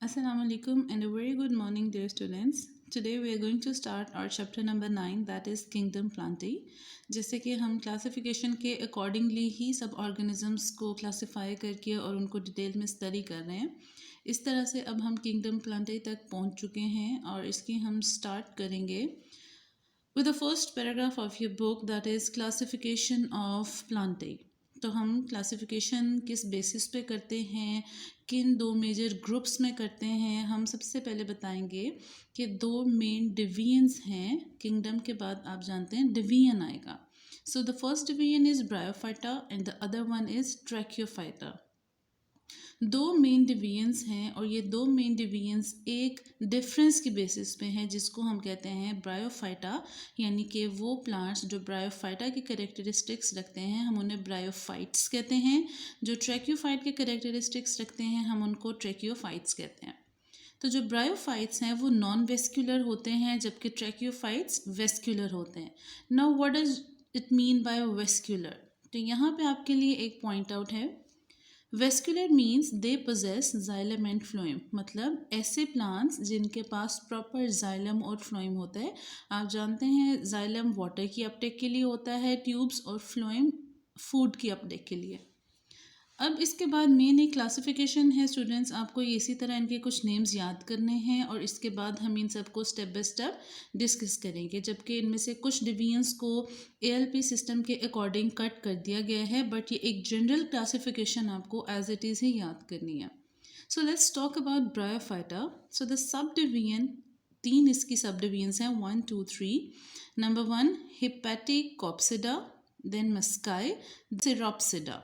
Assalamu alaikum and a very good morning, dear students. Today we are going to start our chapter number 9, that is Kingdom Plantae. जैसे कि हम classification के accordingly ही सब organisms को classify करके और उनको डिटेल में स्टडी कर रहे हैं, इस तरह से अब हम किंगडम प्लांटे तक पहुंच चुके हैं और इसकी हम स्टार्ट करेंगे with the first paragraph of your book, that is classification of Plantae. तो हम क्लासिफिकेशन किस बेसिस पे करते हैं, किन दो मेजर ग्रुप्स में करते हैं, हम सबसे पहले बताएंगे कि दो मेन डिवीजन्स हैं. किंगडम के बाद आप जानते हैं डिवीजन आएगा. So the first division is bryophyta and the other one is tracheophyta. दो मेन डिवीजन्स हैं और ये दो मेन डिवीजन्स एक डिफरेंस की बेसिस पे हैं जिसको हम कहते हैं ब्रायोफाइटा, यानी कि वो प्लांट्स जो ब्रायोफाइटा के कैरेक्टरिस्टिक्स रखते हैं हम उन्हें ब्रायोफाइट्स कहते हैं. जो ट्रैकियोफाइट के कैरेक्टरिस्टिक्स रखते हैं हम उनको ट्रैकियोफाइट्स कहते हैं. तो जो ब्रायोफाइट्स हैं वो नॉन वेस्क्यूलर होते हैं जबकि ट्रैकियोफाइट्स वेस्क्यूलर होते हैं. Now what does it mean by vascular? तो यहाँ पे आपके लिए एक पॉइंट आउट है. Vascular means they possess xylem and phloem, मतलब ऐसे प्लांट्स जिनके पास प्रॉपर जाइलम और फ्लोएम होता है. आप जानते हैं जाइलम वाटर की अपटेक के लिए होता है, ट्यूब्स, और फ्लोएम फूड की अपटेक के लिए. अब इसके बाद मेन एक क्लासिफिकेशन है स्टूडेंट्स, आपको इसी तरह इनके कुछ नेम्स याद करने हैं और इसके बाद हम इन सबको स्टेप बाय स्टेप डिस्कस करेंगे. जबकि इनमें से कुछ डिवीजन्स को ALP सिस्टम के अकॉर्डिंग कट कर दिया गया है, बट ये एक जनरल क्लासिफिकेशन आपको एज इट इज़ ही याद करनी है. So let's talk about bryophyta. So the sub division, तीन इसकी सब डिवीजन्स हैं, 1 2 3. Number 1 hepaticopsida, then musci, सिरोप्सिडा.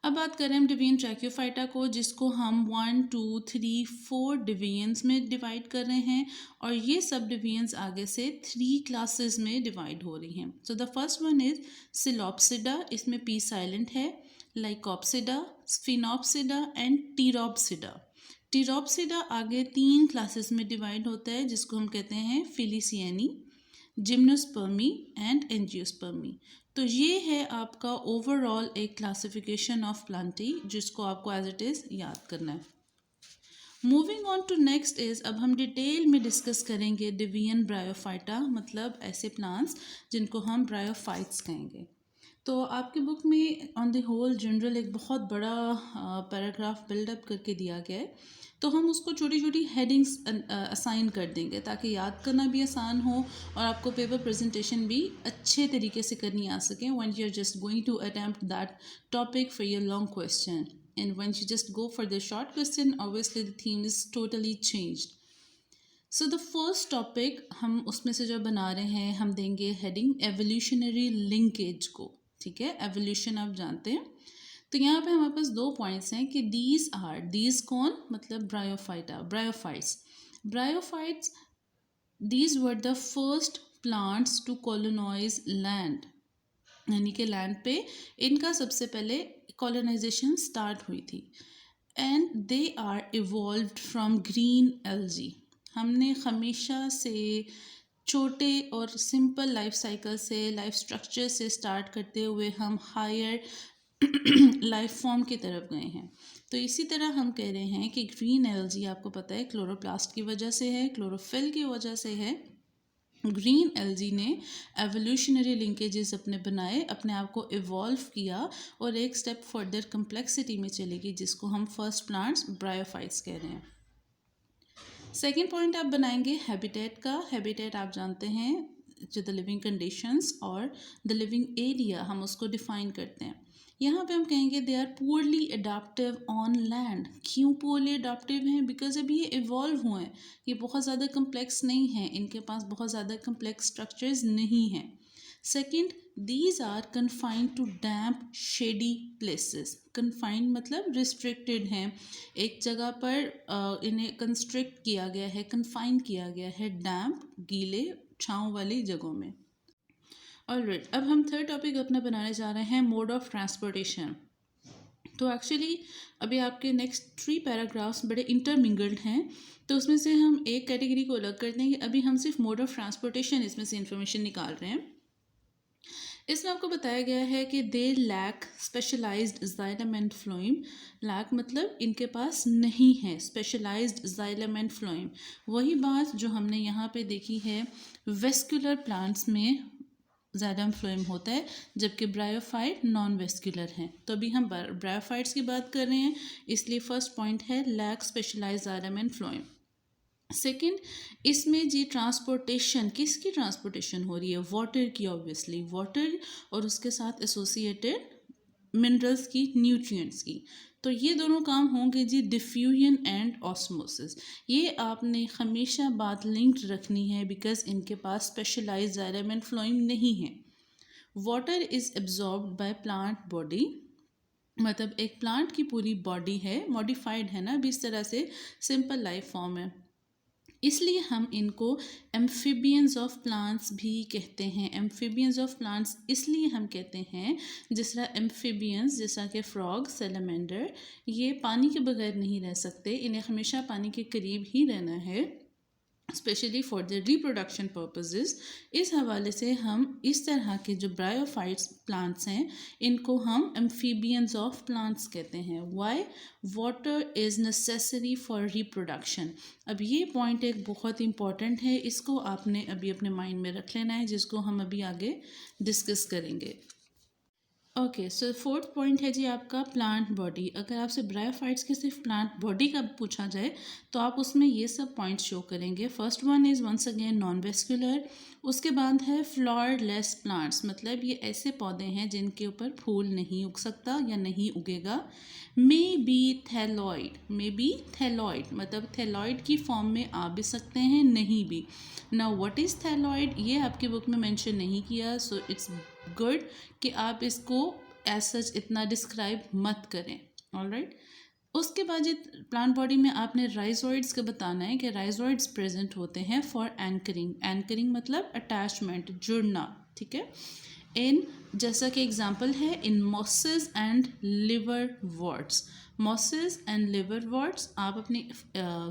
अब बात करें हम डिवीजन ट्रैकियोफाइटा को, जिसको हम 1 2 3 4 डिवीजन्स में डिवाइड कर रहे हैं और ये सब डिवीजन्स आगे से 3 क्लासेस में डिवाइड हो रही हैं. So the first one is psilopsida, इसमें पी साइलेंट है, lycopsida, sphenopsida and pteropsida. Pteropsida आगे 3 क्लासेस में डिवाइड होता है जिसको हम कहते हैं फिलिसियनी, जिम्नोस्पर्मी एंड एंजियोस्पर्मी. तो ये है आपका ओवरऑल एक क्लासिफिकेशन ऑफ प्लांटी जिसको आपको एज इट इज़ याद करना है. Moving on to next is, अब हम डिटेल में डिस्कस करेंगे डिवीजन ब्रायोफाइटा, मतलब ऐसे प्लांट्स जिनको हम ब्रायोफाइट्स कहेंगे. तो आपके बुक में ऑन द होल जनरल एक बहुत बड़ा पैराग्राफ बिल्डअप करके दिया गया है, तो हम उसको छोटी छोटी हेडिंग्स असाइन कर देंगे ताकि याद करना भी आसान हो और आपको पेपर प्रेजेंटेशन भी अच्छे तरीके से करनी आ सके when you are just going to attempt that topic for your long question. And when you just go for the short question, obviously the theme is totally changed. So the first topic हम उसमें से जो बना रहे हैं हम देंगे heading evolutionary linkage को. ठीक है, एवोल्यूशन आप जानते हैं. तो यहाँ पे हमारे पास 2 पॉइंट्स हैं कि दीज कौन, मतलब bryophyta, bryophytes these were the first plants to colonise land, यानी कि लैंड पे इनका सबसे पहले कॉलोनाइजेशन स्टार्ट हुई थी. And they are evolved from green algae. हमने हमेशा से छोटे और सिंपल लाइफ साइकिल से, लाइफ स्ट्रक्चर से स्टार्ट करते हुए हम हायर लाइफ फॉर्म की तरफ गए हैं. तो इसी तरह हम कह रहे हैं कि ग्रीन एल्जी आपको पता है क्लोरोप्लास्ट की वजह से है, क्लोरोफिल की वजह से है. ग्रीन एल्जी ने एवोल्यूशनरी लिंकेजेस अपने बनाए, अपने आप को इवॉल्व किया और एक स्टेप फर्दर कम्प्लेक्सिटी में चलेगी जिसको हम फर्स्ट प्लांट्स ब्रायोफाइट्स कह रहे हैं. सेकेंड पॉइंट आप बनाएंगे हैबिटेट का. हैबिटेट आप जानते हैं जो द लिविंग कंडीशंस और द लिविंग एरिया, हम उसको डिफाइन करते हैं. यहाँ पे हम कहेंगे they are poorly adaptive on land. क्यों पुअरली अडाप्टिव हैं? बिकॉज अभी ये इवॉल्व हुए हैं, ये बहुत ज़्यादा कम्प्लेक्स नहीं हैं, इनके पास बहुत ज़्यादा कम्प्लेक्स स्ट्रक्चर्स नहीं हैं. Second, these are confined to damp shady places. Confined मतलब रिस्ट्रिक्टेड हैं, एक जगह पर इन्हें कंस्ट्रिक्ट किया गया है, कन्फाइन किया गया है डैम्प, गीले, छाँव वाली जगहों में. ऑलराइट, अब हम थर्ड टॉपिक अपना बनाने जा रहे हैं मोड ऑफ ट्रांसपोर्टेशन. तो एक्चुअली अभी आपके नेक्स्ट 3 पैराग्राफ्स बड़े इंटरमिंगल्ड हैं, तो उसमें से हम एक कैटेगरी को अलग कर देंगे. अभी हम सिर्फ मोड ऑफ ट्रांसपोर्टेशन इसमें से इंफॉर्मेशन निकाल रहे हैं. इसमें आपको बताया गया है कि they lack specialised xylem and phloem. Lack मतलब इनके पास नहीं है स्पेशलाइज्ड जाइलम एंड फ्लोएम। वही बात जो हमने यहाँ पे देखी है, वेस्कुलर प्लांट्स में जाइलम फ्लोएम होता है जबकि ब्रायोफाइट नॉन वेस्कुलर हैं। तो अभी हम ब्रायोफाइट्स की बात कर रहे हैं, इसलिए फर्स्ट पॉइंट है lack specialised xylem and phloem. Second, इसमें जी ट्रांसपोर्टेशन, किसकी ट्रांसपोर्टेशन हो रही है? वाटर की, ऑब्वियसली वाटर और उसके साथ एसोसिएटेड मिनरल्स की, न्यूट्रिएंट्स की। तो ये दोनों काम होंगे जी डिफ्यूजन एंड ऑस्मोसिस। ये आपने हमेशा बात लिंक्ड रखनी है बिकॉज इनके पास स्पेशलाइज्ड जाइलम एंड फ्लोएम नहीं है। Water is absorbed by plant body, मतलब एक प्लांट की पूरी बॉडी है, मॉडिफाइड है ना अभी इस तरह से, सिंपल लाइफ फॉर्म है, इसलिए हम इनको एम्फीबियंस ऑफ प्लांट्स भी कहते हैं। एम्फीबियंस ऑफ प्लांट्स इसलिए हम कहते हैं, जिस तरह एम्फीबियंस जैसा कि फ्रॉग, सैलमेंडर, ये पानी के बगैर नहीं रह सकते, इन्हें हमेशा पानी के करीब ही रहना है, specially for the reproduction purposes. इस हवाले से हम इस तरह के जो ब्रायोफाइट्स प्लांट्स हैं इनको हम एम्फीबियंस ऑफ प्लांट्स कहते हैं। Why? Water is necessary for reproduction. अब ये पॉइंट एक बहुत इंपॉर्टेंट है, इसको आपने अभी अपने माइंड में रख लेना है, जिसको हम अभी आगे डिस्कस करेंगे। ओके, सो फोर्थ पॉइंट है जी आपका प्लांट बॉडी। अगर आपसे ब्रायोफाइट्स के सिर्फ प्लांट बॉडी का पूछा जाए तो आप उसमें ये सब पॉइंट्स शो करेंगे। First one is once again non vascular. उसके बाद है फ्लावरलेस प्लांट्स, मतलब ये ऐसे पौधे हैं जिनके ऊपर फूल नहीं उग सकता या नहीं उगेगा। May be thalloid, may be thalloid मतलब थैलॉइड की फॉर्म में आ भी सकते हैं, नहीं भी। नाउ व्हाट इज़ थैलॉइड, ये आपकी बुक में मेंशन नहीं किया, सो इट्स गुड कि आप इसको एज सच इतना डिस्क्राइब मत करें। ऑलराइट, उसके बाद ये प्लांट बॉडी में आपने राइजोइड्स का बताना है कि राइजोइड्स प्रेजेंट होते हैं फॉर एंकरिंग। एंकरिंग मतलब अटैचमेंट, जुड़ना, ठीक है। इन, जैसा कि एग्जांपल है, in mosses and liverworts. Mosses and liverworts आप अपनी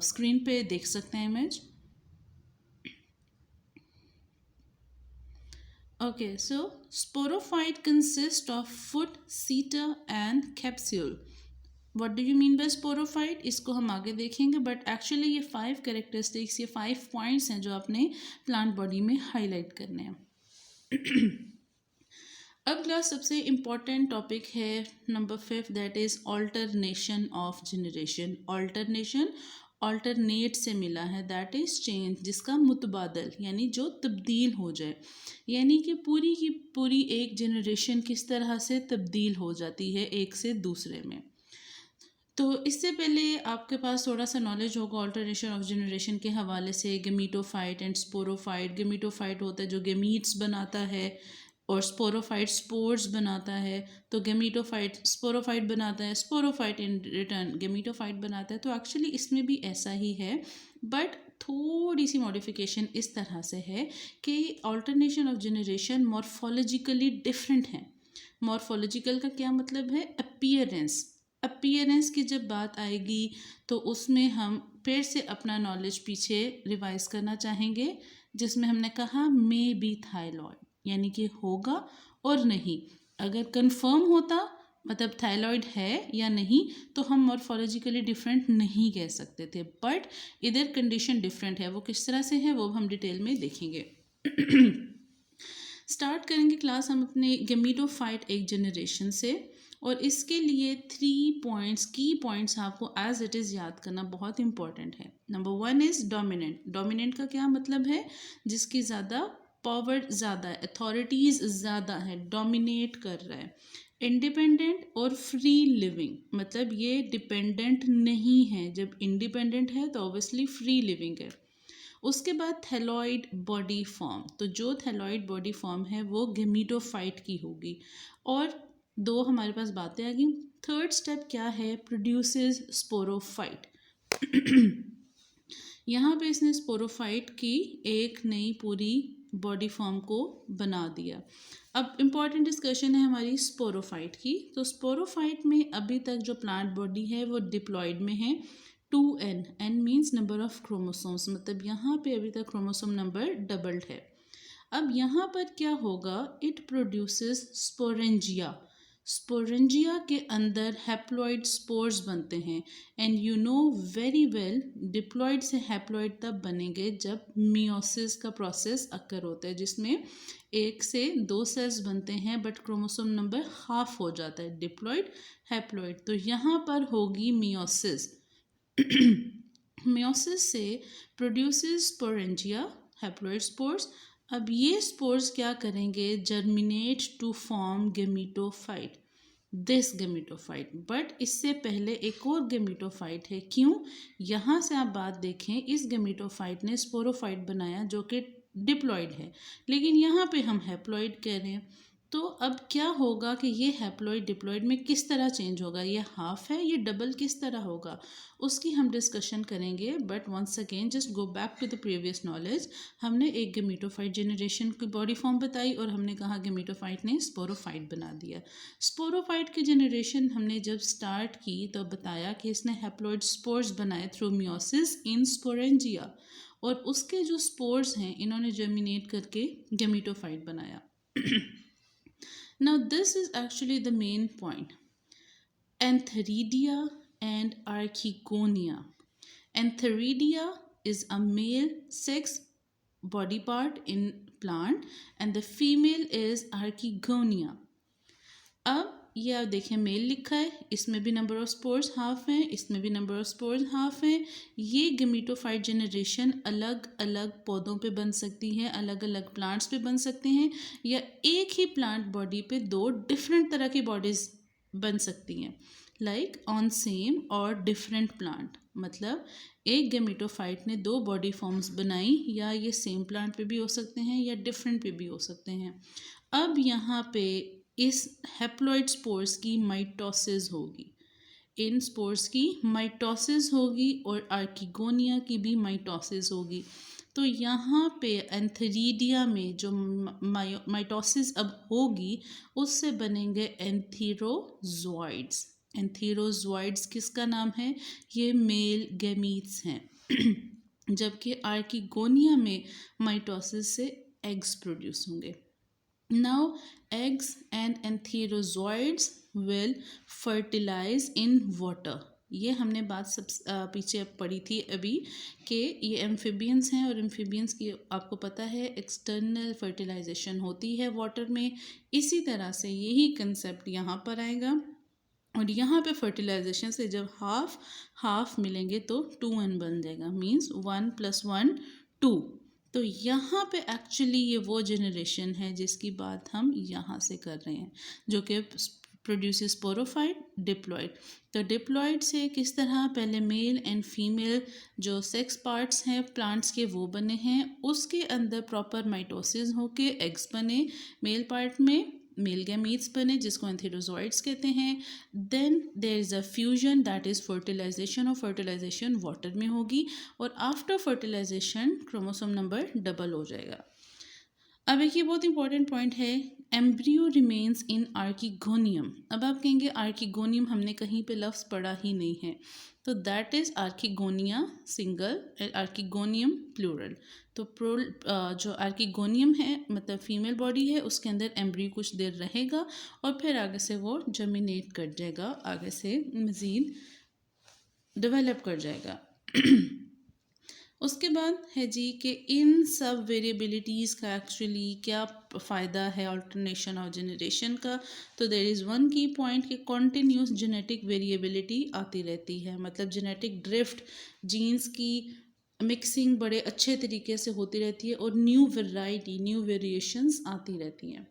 स्क्रीन पे देख सकते हैं image. Okay, so sporophyte consists of foot, seta and capsule. What do you mean by sporophyte? इसको हम आगे देखेंगे, बट एक्चुअली ये 5 कैरेक्टरिस्टिक्स, ये 5 पॉइंट्स हैं जो आपने प्लांट बॉडी में हाईलाइट करने हैं। अगला सबसे इम्पॉर्टेंट टॉपिक है number 5, that is alternation of generation. Alternation alternate से मिला है, दैट इज़ चेंज, जिसका मुतबादल यानी जो तब्दील हो जाए, यानी कि पूरी की पूरी एक जनरेशन किस तरह से तब्दील हो जाती है एक से दूसरे में। तो इससे पहले आपके पास थोड़ा सा नॉलेज होगा ऑल्टरनेशन ऑफ जनरेशन के हवाले से, गेमीटोफाइट एंड स्पोरोफाइट। गेमीटोफाइट होता है जो गेमीट्स बनाता है और स्पोरोफाइट स्पोर्स बनाता है। तो गेमीटोफाइट स्पोरोफाइट बनाता है, स्पोरोफाइट इन रिटर्न गेमीटोफाइट बनाता है। तो एक्चुअली इसमें भी ऐसा ही है, बट थोड़ी सी मॉडिफिकेशन इस तरह से है कि alternation of generation morphologically different है। मॉर्फोलॉजिकल का क्या मतलब है? अपीयरेंस। अपीयरेंस की जब बात आएगी तो उसमें हम फिर से अपना नॉलेज पीछे रिवाइज करना चाहेंगे, जिसमें हमने कहा मे बी थायरॉयड, यानी कि होगा और नहीं। अगर कंफर्म होता मतलब थायरॉयड है या नहीं तो हम मॉर्फोलॉजिकली डिफरेंट नहीं कह सकते थे, बट इधर कंडीशन डिफरेंट है। वो किस तरह से है वो हम डिटेल में देखेंगे। स्टार्ट करेंगे क्लास हम अपने गेमीटोफाइट एक जनरेशन से, और इसके लिए 3 पॉइंट्स, की पॉइंट्स आपको एज इट इज़ याद करना बहुत इंपॉर्टेंट है। Number 1 is dominant. डोमिनेंट का क्या मतलब है? जिसकी ज़्यादा पावर ज़्यादा है, अथॉरिटीज़ ज़्यादा है, डोमिनेट कर रहा है। इंडिपेंडेंट और फ्री लिविंग, मतलब ये डिपेंडेंट नहीं है, जब इंडिपेंडेंट है तो ऑब्वियसली फ्री लिविंग है। उसके बाद थैलॉइड बॉडी फॉर्म, तो जो थैलॉइड बॉडी फॉर्म है वो गेमीटोफाइट की होगी। और 2 हमारे पास बातें आ गई। थर्ड स्टेप क्या है? Produces sporophyte. यहाँ पे इसने स्पोरोफाइट की एक नई पूरी बॉडी फॉर्म को बना दिया। अब इम्पॉर्टेंट डिस्कशन है हमारी स्पोरोफाइट की। तो स्पोरोफाइट में अभी तक जो प्लांट बॉडी है वो डिप्लॉयड में है। 2n, n means number of chromosomes, मतलब यहाँ पे अभी तक क्रोमोसोम नंबर डबल्ड है। अब यहाँ पर क्या होगा, इट प्रोड्यूसेस स्पोरेंजिया। स्पोरेंजिया के अंदर हैप्लॉइड स्पोर्स बनते हैं and you know very well diploid से हैप्लॉइड तब बनेंगे जब मियोसिस का प्रोसेस अकर होता है, जिसमें 1 से 2 सेल्स बनते हैं बट क्रोमोसोम नंबर हाफ हो जाता है, डिप्लॉइड हैप्लॉइड। तो यहाँ पर होगी मियोसिस। मियोसिस से प्रोड्यूसेस स्पोरेंजिया हैप्लॉइड स्पोर्स। अब ये स्पोर्स क्या करेंगे, germinate to form gametophyte, this gametophyte. But इससे पहले एक और गेमीटोफाइट है। क्यों, यहाँ से आप बात देखें, इस गेमीटोफाइट ने स्पोरोफाइट बनाया जो कि डिप्लॉइड है, लेकिन यहाँ पे हम हैप्लॉइड कह रहे हैं। तो अब क्या होगा कि ये हैप्लॉइड डिप्लॉइड में किस तरह चेंज होगा, ये हाफ है, ये डबल किस तरह होगा, उसकी हम डिस्कशन करेंगे। But once again just go back to the previous knowledge. हमने एक गेमीटोफाइट जनरेशन की बॉडी फॉर्म बताई और हमने कहा गेमीटोफाइट ने स्पोरोफाइट बना दिया। स्पोरोफाइट की जनरेशन हमने जब स्टार्ट की तो बताया कि इसने हैप्लॉइड स्पोर्स बनाए थ्रू मियोसिस इन स्पोरेंजिया, और उसके जो स्पोर्स हैं इन्होंने जर्मिनेट करके गेमीटोफाइट बनाया। Now this is actually the main point. Antheridia and Archegonia. Antheridia is a male sex body part in plant and the female is Archegonia. अब ये आप देखें मेल लिखा है, इसमें भी नंबर ऑफ स्पोर्स हाफ हैं, इसमें भी नंबर ऑफ स्पोर्स हाफ हैं। ये गेमीटोफाइट जनरेशन अलग अलग पौधों पे बन सकती है, अलग अलग प्लांट्स पे बन सकते हैं, या एक ही प्लांट बॉडी पे 2 डिफरेंट तरह की बॉडीज बन सकती हैं, लाइक ऑन सेम और डिफरेंट प्लांट। मतलब एक गेमीटोफाइट ने 2 बॉडी फॉर्म्स बनाई, या ये सेम प्लांट पे भी हो सकते हैं या डिफरेंट पे भी हो सकते हैं। अब यहाँ पे इस हैप्लॉइड स्पोर्स की माइटोसिस होगी, इन स्पोर्स की माइटोसिस होगी और आर्किगोनिया की भी माइटोसिस होगी। तो यहाँ पे एंथेरिडिया में जो माइटोसिस अब होगी उससे बनेंगे एंथीरोजोइड्स। एंथीरोजोइड्स किसका नाम है, ये मेल गैमीट्स हैं। जबकि आर्किगोनिया में माइटोसिस से एग्स प्रोड्यूस होंगे। Now, eggs and entherozoids will fertilize in water. ये हमने बात सब पीछे पढ़ी थी अभी कि ये एम्फीबियंस हैं और एम्फीबियंस की आपको पता है एक्सटर्नल फर्टिलाइजेशन होती है वाटर में। इसी तरह से यही कंसेप्ट यहाँ पर आएगा और यहाँ पे फर्टिलाइजेशन से जब हाफ हाफ मिलेंगे तो 2n बन जाएगा, मीन्स 1 + 1 2। तो यहाँ पे एक्चुअली ये वो जनरेशन है जिसकी बात हम यहाँ से कर रहे हैं, जो कि प्रोड्यूसेस स्पोरोफाइट डिप्लॉइड। तो डिप्लॉइड से किस तरह पहले मेल एंड फीमेल जो सेक्स पार्ट्स हैं प्लांट्स के वो बने हैं, उसके अंदर प्रॉपर माइटोसिस होके एग्स बने, मेल पार्ट में मेल गैमीट्स बने जिसको एंथेरोजोइड्स कहते हैं। Then there is a fusion that is fertilisation, और फर्टिलाइजेशन वाटर में होगी और after fertilisation chromosome number double हो जाएगा। अब एक ये बहुत इंपॉर्टेंट पॉइंट है, एम्ब्रियो रिमेन्स इन आर्किगोनियम। अब आप कहेंगे आर्किगोनियम हमने कहीं पे लफ्ज़ पढ़ा ही नहीं है, तो that is archegonia single, archegonium plural. तो जो आर्किगोनियम है मतलब फीमेल बॉडी है, उसके अंदर एम्ब्रियो कुछ देर रहेगा और फिर आगे से वो जर्मिनेट कर जाएगा, आगे से मज़ीद डेवलप कर जाएगा। उसके बाद है जी कि इन सब वेरिएबिलिटीज़ का एक्चुअली क्या फ़ायदा है अल्टरनेशन और जनरेशन का। तो देयर इज़ वन की पॉइंट कि कॉन्टीन्यूस जेनेटिक वेरिएबिलिटी आती रहती है, मतलब जेनेटिक ड्रिफ्ट, जीन्स की मिक्सिंग बड़े अच्छे तरीके से होती रहती है और न्यू वैरायटी न्यू वेरिएशंस आती रहती हैं।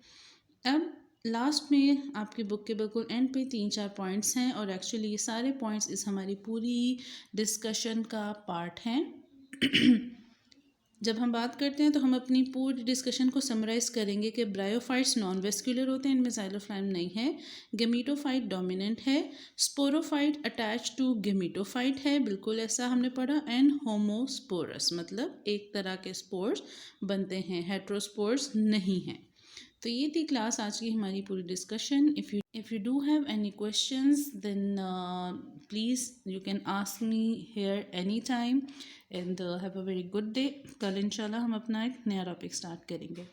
अब लास्ट में आपकी बुक के बिल्कुल एंड पे 3-4 पॉइंट्स हैं और एक्चुअली ये सारे पॉइंट्स इस हमारी पूरी डिस्कशन का पार्ट हैं। जब हम बात करते हैं तो हम अपनी पूरी डिस्कशन को समराइज़ करेंगे कि ब्रायोफाइट्स नॉन वेस्कुलर होते हैं, इनमें जाइलोफ्लाइम नहीं है, गेमीटोफाइट डोमिनेंट है, स्पोरोफाइट अटैच टू गेमीटोफाइट है, बिल्कुल ऐसा हमने पढ़ा, एंड होमोस्पोरस मतलब एक तरह के स्पोर्स बनते हैं, हेट्रोस्पोर्स नहीं हैं। तो ये थी क्लास आज की हमारी पूरी discussion. If you do have any questions then please you can ask me here any time and have a very good day. कल इंशाल्लाह हम अपना एक नया टॉपिक स्टार्ट करेंगे।